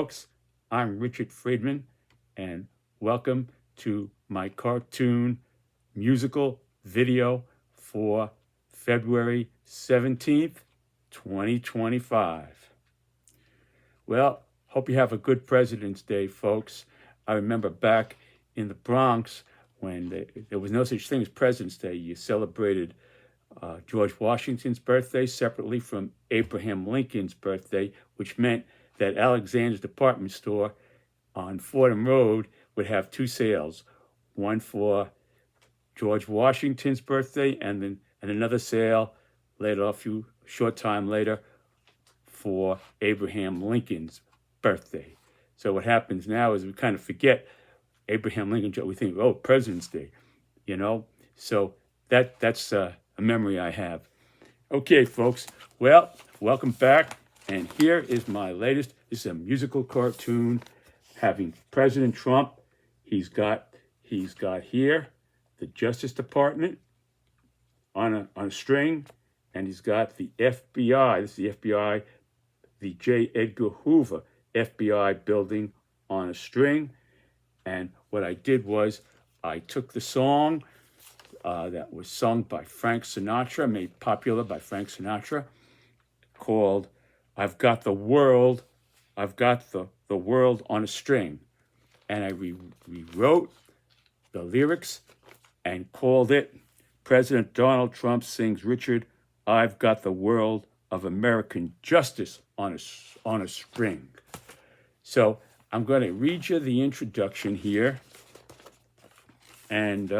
Folks, I'm Richard Friedman, and welcome to my cartoon musical video for February 17th, 2025. Well, hope you have a good President's Day, folks. I remember back in the Bronx when there was no such thing as President's Day. You celebrated George Washington's birthday separately from Abraham Lincoln's birthday, which meant that Alexander's department store on Fordham Road would have two sales, one for George Washington's birthday and another sale later, short time later, for Abraham Lincoln's birthday. So what happens now is we kind of forget Abraham Lincoln. We think, oh, President's Day, you know. So that's a memory I have. Okay, folks. Well, welcome back. And here is my latest. This is a musical cartoon having President Trump. He's got here the Justice Department on a string, and he's got the FBI. This is the FBI, the J. Edgar Hoover FBI building on a string. And what I did was I took the song that was sung by Frank Sinatra, made popular by Frank Sinatra, called I've Got the World on a String. And I rewrote the lyrics and called it President Donald Trump Sings Richard, I've Got the World of American Justice on a String. So I'm going to read you the introduction here. And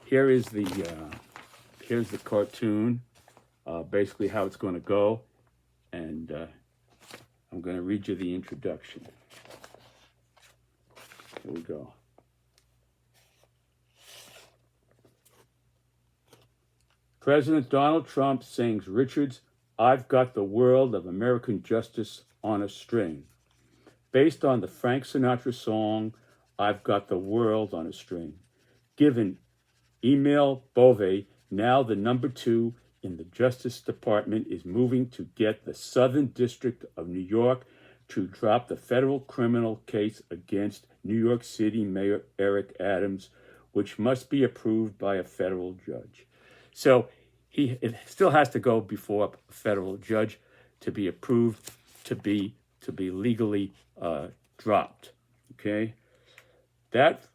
here's the cartoon, basically how it's going to go. And I'm going to read you the introduction. Here we go. President Donald Trump sings Richard's I've Got the World of American Justice on a String, based on the Frank Sinatra song I've Got the World on a String. Given Emil Bove, now the number 2 in the Justice Department, is moving to get the Southern District of New York to drop the federal criminal case against New York City Mayor Eric Adams, which must be approved by a federal judge. So it still has to go before a federal judge to be approved, to be legally dropped. Okay, that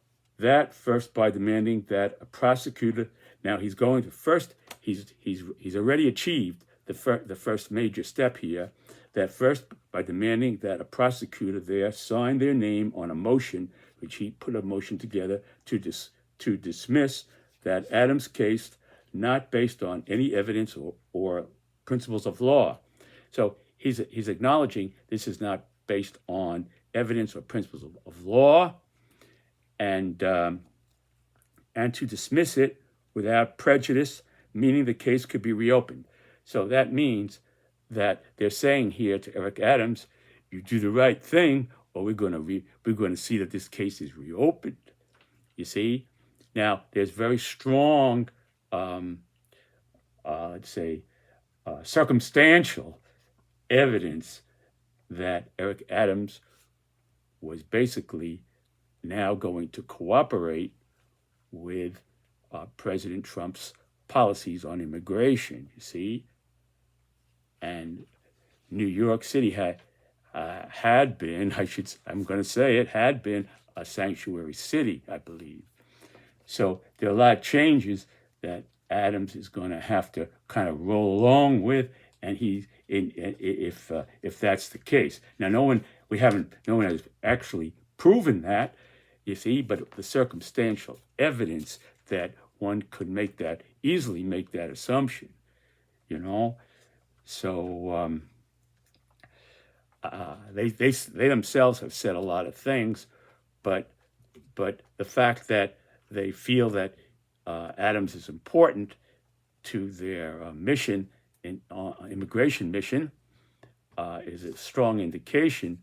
first by demanding that a prosecutor. Now he's going to first. He's already achieved the first major step here. That first by demanding that a prosecutor there sign their name on a motion, which he put a motion together to dismiss that Adams case, not based on any evidence or principles of law. So he's acknowledging this is not based on evidence or principles of law, and to dismiss it without prejudice, meaning the case could be reopened. So that means that they're saying here to Eric Adams, you do the right thing, or we're going to see that this case is reopened. You see, now there's very strong, circumstantial evidence that Eric Adams was basically now going to cooperate with President Trump's policies on immigration, you see. And New York City had been, I'm going to say it, had been a sanctuary city, I believe. So there are a lot of changes that Adams is going to have to kind of roll along with, and if that's the case. Now, no one has actually proven that, you see, but the circumstantial evidence that one could easily make that assumption, you know. So they themselves have said a lot of things, but the fact that they feel that Adams is important to their mission, immigration mission, is a strong indication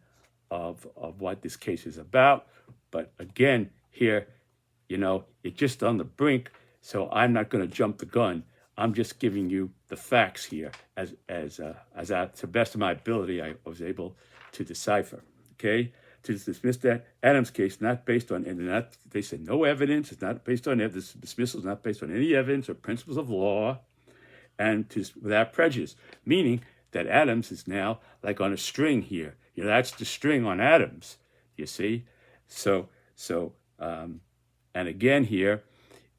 of what this case is about. But again, here, you know, it's just on the brink, so I'm not going to jump the gun. I'm just giving you the facts here as to the best of my ability I was able to decipher. okay, to dismiss that Adams case not based on, and not, they said no evidence, it's not based on, this dismissal is not based on any evidence or principles of law, and without prejudice, meaning that Adams is now like on a string here. That's the string on Adams, you see? So, and again here,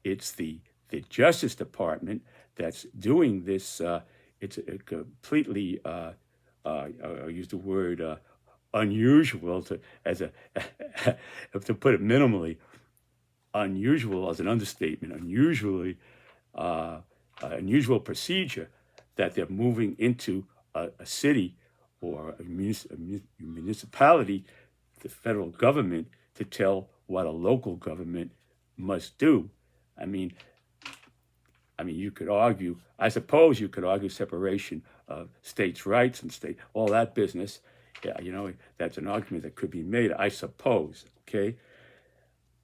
it's the Justice Department that's doing this. It's a completely, I'll use the word unusual to put it minimally, unusual as an understatement, unusual procedure that they're moving into a city or a municipality, the federal government, to tell what a local government must do. I mean, you could argue, I suppose you could argue separation of states' rights and all that business. Yeah, that's an argument that could be made, I suppose, okay?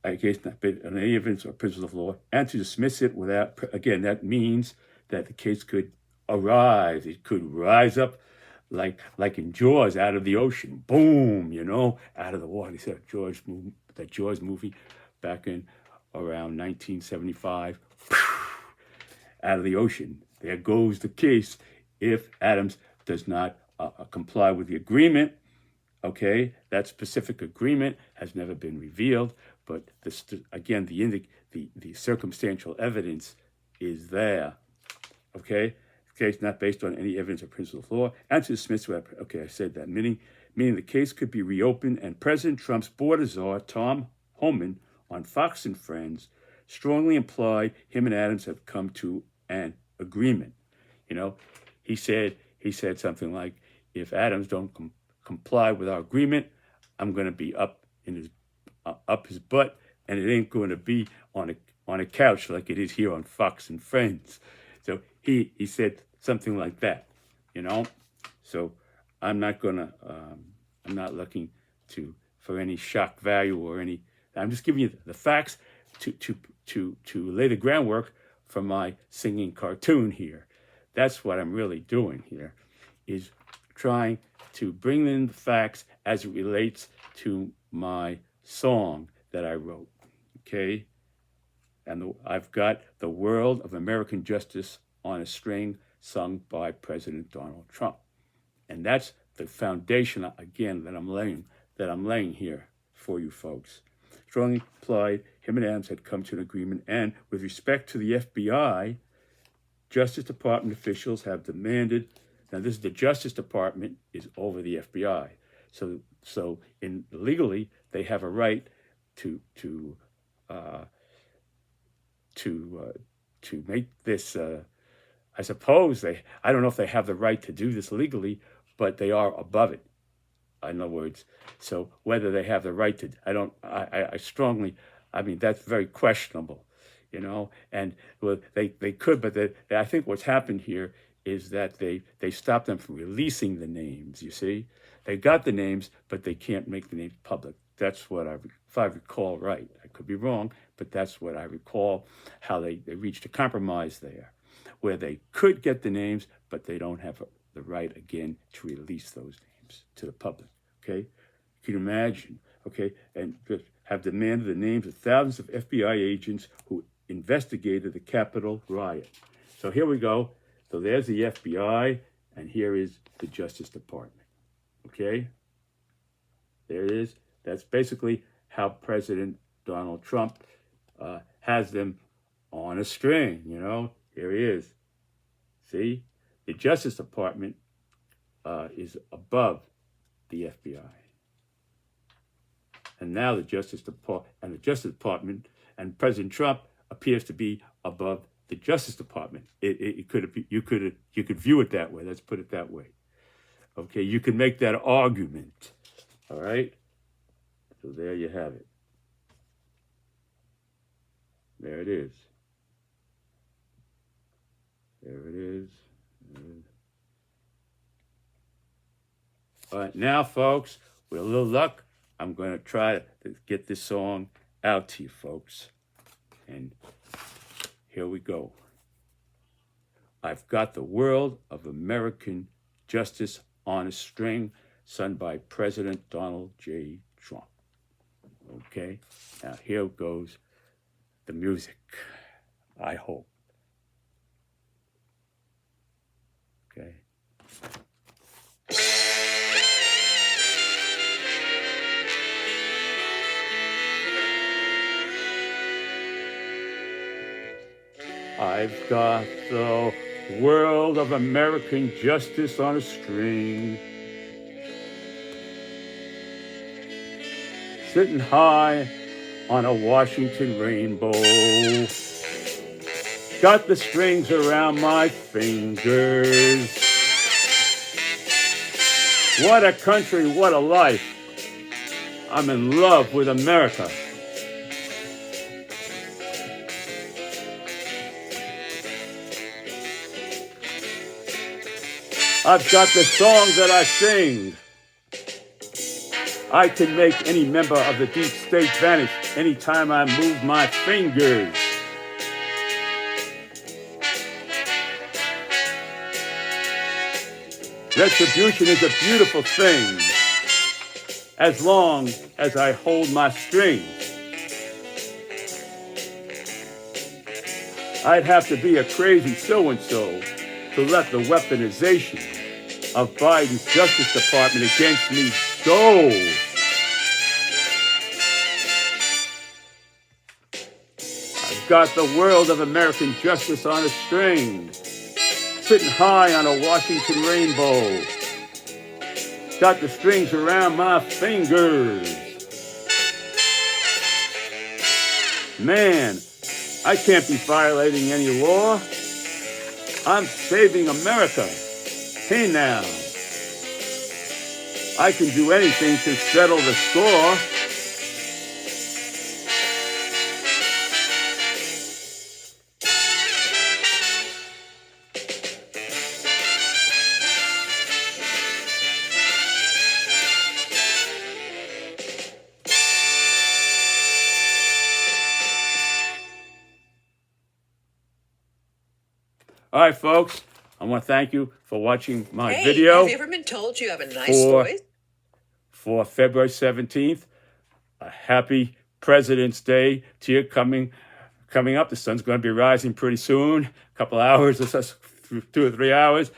I guess not on any evidence or principles of law, and to dismiss it without, again, that means that the case could arise. It could rise up like in Jaws, out of the ocean, boom, out of the water. They said that Jaws movie back in around 1975, out of the ocean. There goes the case if Adams does not comply with the agreement. Okay, that specific agreement has never been revealed, but again, the circumstantial evidence is there. Okay, the case not based on any evidence or principle of law, and to dismiss. Okay, I said that. Meaning the case could be reopened, and President Trump's border czar, Tom Homan, on Fox and Friends, strongly implied him and Adams have come to an agreement. He said something like, if Adams don't comply with our agreement, I'm going to be up his butt, and it ain't going to be on a couch like it is here on Fox and Friends. So he said something like that, So I'm not looking for any shock value or any. I'm just giving you the facts to lay the groundwork for my singing cartoon here. That's what I'm really doing here, is trying to bring in the facts as it relates to my song that I wrote, okay? And I've got The World of American Justice on a String, sung by President Donald Trump. And that's the foundation, again, that I'm laying here for you folks. Strongly implied him and Adams had come to an agreement, and with respect to the FBI, Justice Department officials have demanded. Now, this is the Justice Department is over the FBI, so legally they have a right to make this. I suppose I don't know if they have the right to do this legally, but they are above it. In other words, so whether they have the right to, I strongly, that's very questionable, and well, they could, but I think what's happened here is that they stopped them from releasing the names, you see. They got the names, but they can't make the names public. That's what if I recall right. I could be wrong, but that's what I recall, how they reached a compromise there, where they could get the names, but they don't have the right, again, to release those names to the public, okay? You can imagine, okay, and have demanded the names of thousands of FBI agents who investigated the Capitol riot. So here we go. So there's the FBI, and here is the Justice Department, okay? There it is. That's basically how President Donald Trump has them on a string, Here he is. See? The Justice Department is above the FBI. And now the Justice Department and President Trump appears to be above the Justice Department. You could view it that way. Let's put it that way. Okay, you can make that argument. All right? So there you have it. There it is. There it is. All right, now, folks, with a little luck, I'm going to try to get this song out to you, folks. And here we go. I've got the world of American justice on a string, sung by President Donald J. Trump. Okay, now here goes the music, I hope. Okay. I've got the world of American justice on a string, sitting high on a Washington rainbow. Got the strings around my fingers. What a country, what a life. I'm in love with America. I've got the song that I sing. I can make any member of the deep state vanish anytime I move my fingers. Retribution is a beautiful thing, as long as I hold my strings. I'd have to be a crazy so-and-so to let the weaponization of Biden's Justice Department against me go. I've got the world of American justice on a string, sitting high on a Washington rainbow. Got the strings around my fingers. Man, I can't be violating any law. I'm saving America. Hey now, I can do anything to settle the score. All right, folks, I want to thank you for watching my video. Have you ever been told you have a nice voice? For February 17th, a happy President's Day to you coming up. The sun's going to be rising pretty soon, a couple hours, 2 or 3 hours.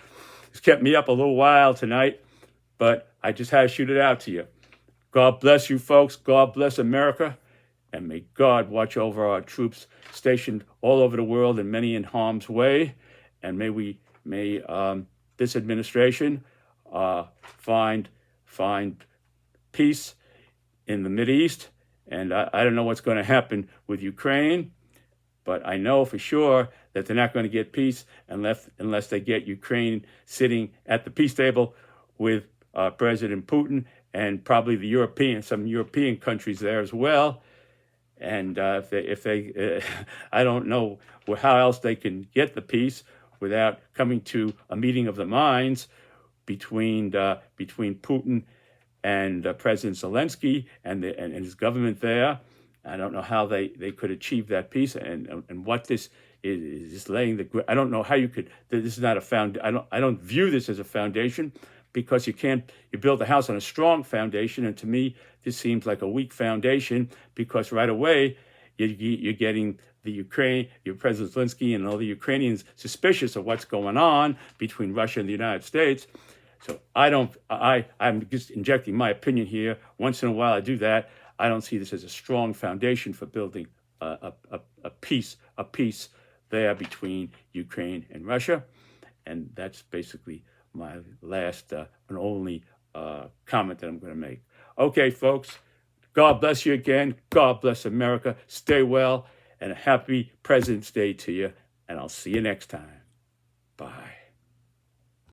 It's kept me up a little while tonight, but I just had to shoot it out to you. God bless you, folks. God bless America. And may God watch over our troops stationed all over the world and many in harm's way. And may this administration find peace in the Mideast. And I don't know what's going to happen with Ukraine, but I know for sure that they're not going to get peace unless they get Ukraine sitting at the peace table with President Putin and probably some European countries there as well. And if they I don't know how else they can get the peace without coming to a meeting of the minds between Putin and President Zelensky and his government there. I don't know how they could achieve that peace, and what this is just laying the. I don't know how you could. This is not a I don't view this as a foundation, because you build a house on a strong foundation, and to me this seems like a weak foundation, because right away you're getting your President Zelensky and all the Ukrainians suspicious of what's going on between Russia and the United States. So I'm just injecting my opinion here. Once in a while I do that. I don't see this as a strong foundation for building a peace there between Ukraine and Russia. And that's basically my last and only comment that I'm going to make. Okay, folks, God bless you again. God bless America. Stay well, and a happy President's Day to you. And I'll see you next time. Bye.